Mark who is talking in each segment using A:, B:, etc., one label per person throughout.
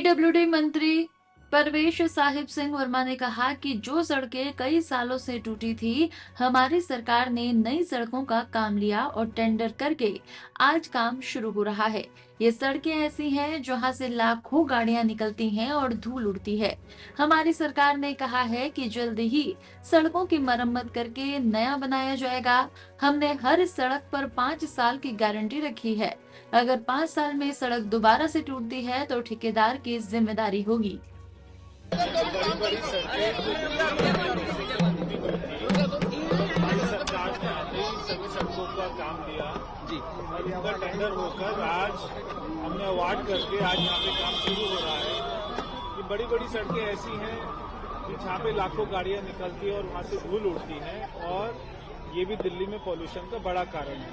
A: PWD मंत्री परवेश साहिब सिंह वर्मा ने कहा कि जो सड़कें कई सालों से टूटी थी, हमारी सरकार ने नई सड़कों का काम लिया और टेंडर करके आज काम शुरू हो रहा है। ये सड़कें ऐसी हैं जहां से लाखों गाड़ियां निकलती हैं और धूल उड़ती है। हमारी सरकार ने कहा है कि जल्द ही सड़कों की मरम्मत करके नया बनाया जाएगा। हमने हर सड़क पर 5 साल की गारंटी रखी है। अगर 5 साल में सड़क दोबारा से टूटती है तो ठेकेदार की जिम्मेदारी होगी।
B: बड़ी बड़ी सड़कें सरकार ने आते ही सभी सड़कों का काम लिया जी और इनका टेंडर होकर आज हमने अवार्ड करके आज यहाँ पे काम शुरू हो रहा है। ये बड़ी बड़ी सड़कें ऐसी हैं कि जहाँ पे लाखों गाड़ियाँ निकलती हैं और वहाँ से धूल उड़ती हैं और ये भी दिल्ली में पॉल्यूशन का बड़ा कारण है।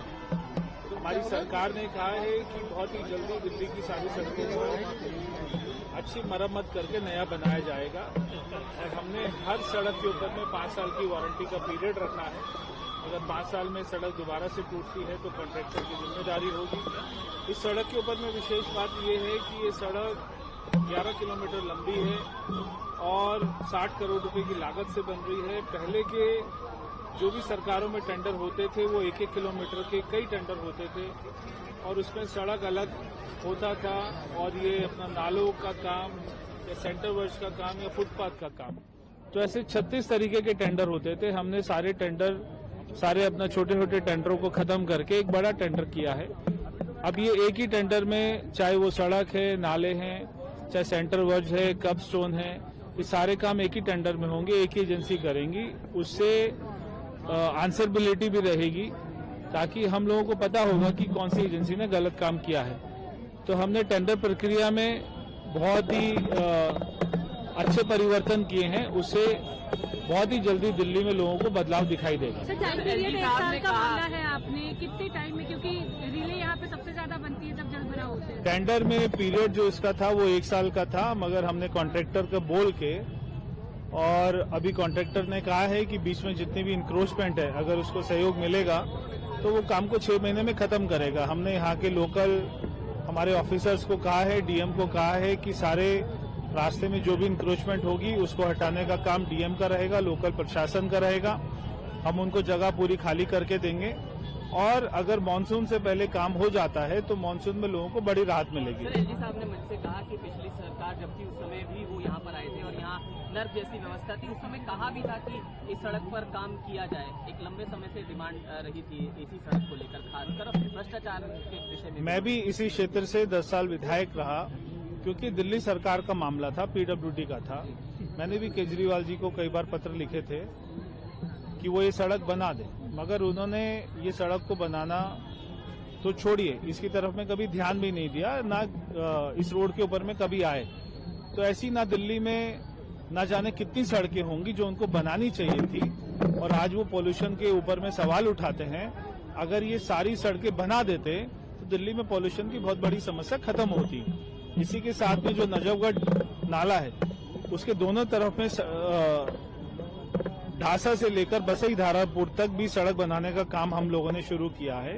B: तो हमारी सरकार ने कहा है कि बहुत ही जल्दी दिल्ली की सारी सड़कों को अच्छी मरम्मत करके नया बनाया जाएगा और हमने हर सड़क के ऊपर में 5 साल की वारंटी का पीरियड रखा है। अगर 5 साल में सड़क दोबारा से टूटती है तो कॉन्ट्रैक्टर की जिम्मेदारी होगी। इस सड़क के ऊपर में विशेष बात यह है कि ये सड़क 11 किलोमीटर लंबी है और 60 करोड़ रुपए की लागत से बन रही है। पहले के जो भी सरकारों में टेंडर होते थे वो 1-1 किलोमीटर के कई टेंडर होते थे और उसमें सड़क अलग होता था और ये अपना नालों का काम या सेंटर वर्ष का काम या फुटपाथ का काम, तो ऐसे 36 तरीके के टेंडर होते थे। हमने सारे अपना छोटे छोटे टेंडरों को खत्म करके एक बड़ा टेंडर किया है। अब ये एक ही टेंडर में, चाहे वो सड़क है, नाले हैं, चाहे सेंटर वर्ज है, कप स्टोन है, ये सारे काम एक ही टेंडर में होंगे, एक ही एजेंसी करेंगी। उससे आंसरेबिलिटी भी रहेगी ताकि हम लोगों को पता होगा कि कौन सी एजेंसी ने गलत काम किया है। तो हमने टेंडर प्रक्रिया में बहुत ही अच्छे परिवर्तन किए हैं, उससे बहुत ही जल्दी दिल्ली में लोगों को बदलाव दिखाई देगा।
C: सर, टाइम पीरियड 1 साल का बोला है आपने, कितने टाइम में, क्योंकि रिले यहाँ पे सबसे ज्यादा बनती है जब जल भराव होते हैं।
B: टेंडर में पीरियड जो इसका था वो 1 साल का था, मगर हमने कॉन्ट्रैक्टर को बोल के और अभी कॉन्ट्रैक्टर ने कहा है कि बीच में जितनी भी इंक्रोचमेंट है अगर उसको सहयोग मिलेगा तो वो काम को 6 महीने में खत्म करेगा। हमने यहाँ के लोकल हमारे ऑफिसर्स को कहा है, डीएम को कहा है कि सारे रास्ते में जो भी इंक्रोचमेंट होगी उसको हटाने का काम डीएम का रहेगा, लोकल प्रशासन का रहेगा। हम उनको जगह पूरी खाली करके देंगे और अगर मानसून से पहले काम हो जाता है तो मानसून में लोगों को बड़ी राहत मिलेगी।
D: सर, एलजी साहब ने मुझसे कहा कि पिछली सरकार जब थी उस समय भी वो यहाँ पर आए थे और यहाँ नर्क जैसी व्यवस्था थी, उस समय कहा भी था कि इस सड़क पर काम किया जाए। एक लंबे समय से डिमांड रही थी इसी सड़क को लेकर, खासकर भ्रष्टाचार के विषय में। मैं भी इसी क्षेत्र से 10 साल विधायक रहा, क्योंकि दिल्ली सरकार का मामला था, पीडब्ल्यूडी का था। मैंने भी केजरीवाल जी को कई बार पत्र लिखे थे कि वो ये सड़क बना दे, मगर उन्होंने ये सड़क को बनाना तो छोड़िए, इसकी तरफ में कभी ध्यान भी नहीं दिया, ना इस रोड के ऊपर में कभी आए। तो ऐसी ना दिल्ली में ना जाने कितनी सड़कें होंगी जो उनको बनानी चाहिए थी और आज वो पॉल्यूशन के ऊपर में सवाल उठाते हैं। अगर ये सारी सड़कें बना देते तो दिल्ली में पॉल्यूशन की बहुत बड़ी समस्या खत्म होती। इसी के साथ में जो नजफगढ़ नाला है उसके दोनों तरफ में ढासा से लेकर बसई धारापुर तक भी सड़क बनाने का काम हम लोगों ने शुरू किया है।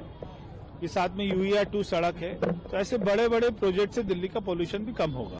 D: ये साथ में यूईआर 2 सड़क है। तो ऐसे बड़े बड़े प्रोजेक्ट से दिल्ली का पॉल्यूशन भी कम होगा।